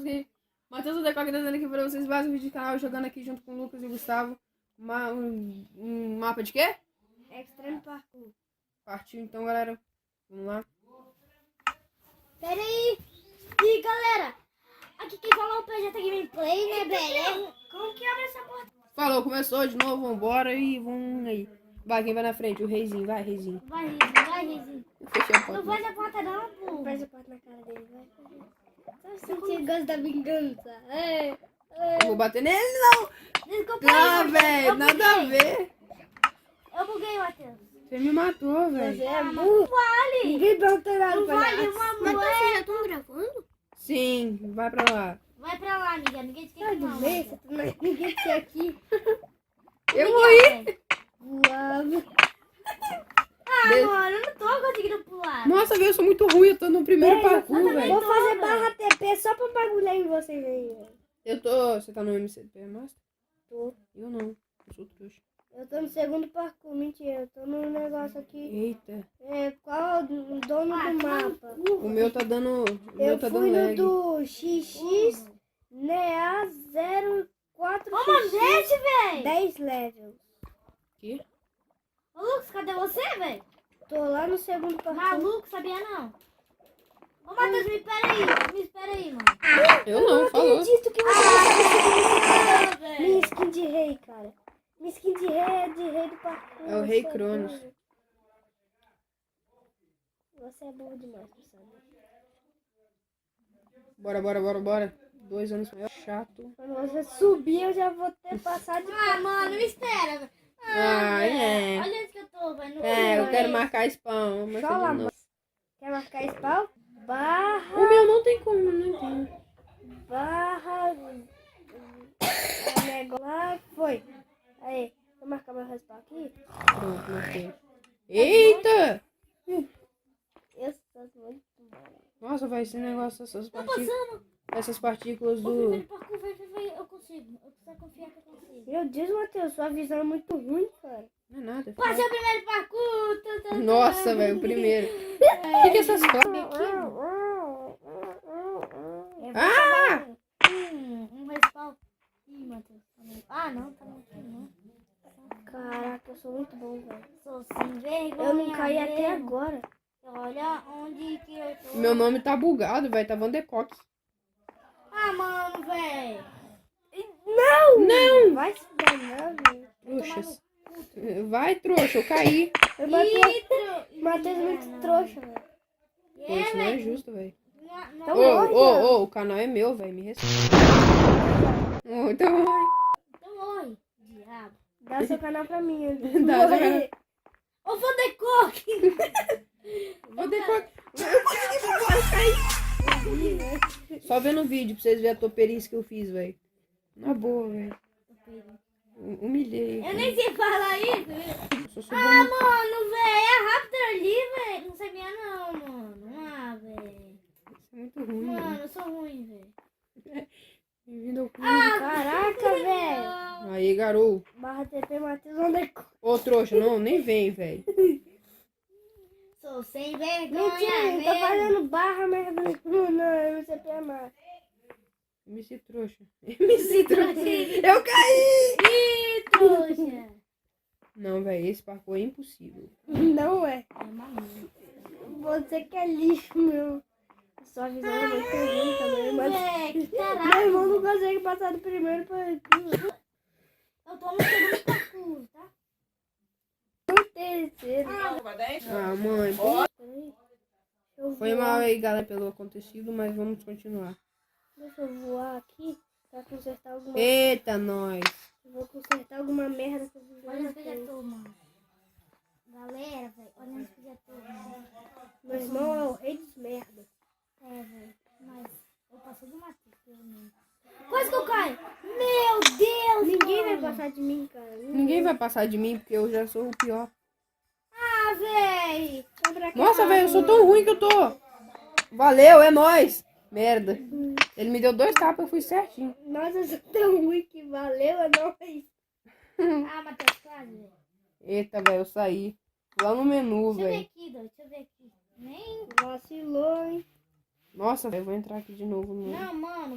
aqui. Matheus Odecoque dando aqui pra vocês mais um vídeo do canal, jogando aqui junto com o Lucas e o Gustavo. Um mapa de quê? Extreme Parkour. Partiu então, galera. Vamos lá. Pera aí. E galera, aqui quem falou é o PJ Gameplay, né, velho? Como que abre essa porta? Falou, começou de novo, vambora e vamos aí. Vai, quem vai na frente? O reizinho, vai, reizinho. Vai, Rizinho. Fechei a porta. Não faz a porta não, pô. Não faz a porta na cara dele, vai. Só que ele gosta da vingança. Eu vou bater nele, não! Desculpa Não, aí, velho, nada a ver. Eu buguei, Matheus. Você me matou, velho. É burro. Vale. Ninguém perguntou nada pra vale uma moeda. Mas vocês já estão gravando? Sim, vai pra lá. Vai pra lá, amiga. Ninguém te quer não. Ninguém te quer aqui. Eu morri! Voava. Beleza. Mano, eu não tô conseguindo pular. Nossa, velho, eu sou muito ruim, eu tô no primeiro parkour, velho. Vou fazer barra TP só pra bagulhar em vocês aí, velho. Eu tô... Você tá no MCP Master? Tô. Eu não, eu sou trouxa. Eu tô no segundo parkour, mentira. Eu tô num negócio aqui. Eita. Qual é o dono do mapa? O meu tá dando... O meu Eu tá fui dando no lag. do XX NEA 04. Vamos, gente, velho! 10 levels. Aqui? Ô, Lucas, cadê você, velho? Tô lá no segundo parkour. Maluco, sabia não? Ô, Matheus, me espera aí, mano. Eu não, falou. acredito que você minha skin de rei, cara. Minha skin de rei é de rei do parkour. É o Rei você Cronos. burro. Você é burro demais, pessoal. Bora. 2 anos maior, chato. Quando você subir, eu já vou ter passado de mano, me espera, velho. É. Olha onde que eu tô, velho. Eu quero marcar spawn. Mas Só lá, não. moço. Quer marcar spawn? Barra. O meu não tem como, não entendo. Barra. Negócio lá. Foi. Aí. Vou marcar meu respawn aqui. Pronto, marquei. Eita! Eu sou muito bom. Nossa, vai esse negócio, essas Tá partículas. passando. Essas partículas O do... primeiro parkour, vai, eu consigo. Eu preciso confiar que eu consigo. Meu Deus, Matheus, sua visão é muito ruim, cara. Não é nada. Passei o primeiro parkour. Nossa, velho, o primeiro. O que é essas placas? Ah! Um respawn. Ih, Matheus. Ah, não, tá aqui não. Caraca, eu sou muito bom, velho. Sou sem vergonha. Eu não caí até agora. Olha onde que eu tô. Meu nome tá bugado, velho. Tá Vandecox. Ah, mano, velho. Não! Vai se danar, velho. Trouxas. Vai, trouxa, eu caí. Matheus é muito trouxa, velho. Pô, isso não é justo, velho. Então Ô, o canal é meu, velho. Me respeita. Ô, então vai. Então morre, diabo. Dá seu canal pra mim. Dá, Morre. Ô, Vandecoque! Vandecox. Só vendo o vídeo pra vocês verem a toperice que eu fiz, velho. Na boa, velho. Humilhei. Eu nem sei falar isso. Só sou Ah, bonito. mano, velho, é rápido ali, velho. Não sabia não, mano. Ah, velho. Isso é muito ruim, Mano, velho. eu sou ruim, velho. Bem-vindo ao clube. Caraca, velho. Aí, garoto. Barra TP Matheus Vandecoque. Ô, trouxa, não, nem vem, velho. Sou sem vergonha. Mentira, tá fazendo barra merda. Não, MCP é mais. MC trouxa. MC trouxa. Eu caí! Ih, trouxa. Não, velho, esse parkour é impossível. Não é. É maluco. Você que é lixo, meu. Sua visão é muito ruim também, mas... Meu irmão não consegue passar do primeiro para o Eu tô no segundo parkour, tá? No terceiro. Ah, mãe. Foi mal aí, galera, pelo acontecido, mas vamos continuar. Deixa eu voar aqui pra consertar alguma... Eita, nós. Eu vou consertar alguma merda que eu fiz. Olha onde eu tô, mano. Galera, velho, olha onde eu tô, mano. Meu irmão é o rei dos merdas. É, velho, mas eu passei do Matheus, pelo menos. Quase que eu caio! Meu Deus! Ninguém vai passar de mim, cara. Ninguém vai passar de mim, porque eu já sou o pior. Ah, velho! Nossa, velho, eu sou tão ruim que eu tô. Valeu, é nóis. Merda. Ele me deu 2 tapas, eu fui certinho. Nossa, eu sou tão ruim que valeu, é nóis. Ah, Matheus, quase, velho. Eita, velho, eu saí. Lá no menu, Deixa eu ver velho. aqui, Dó, deixa eu ver aqui. Nem vacilou, hein? Nossa, velho, eu vou entrar aqui de novo. Não, mano.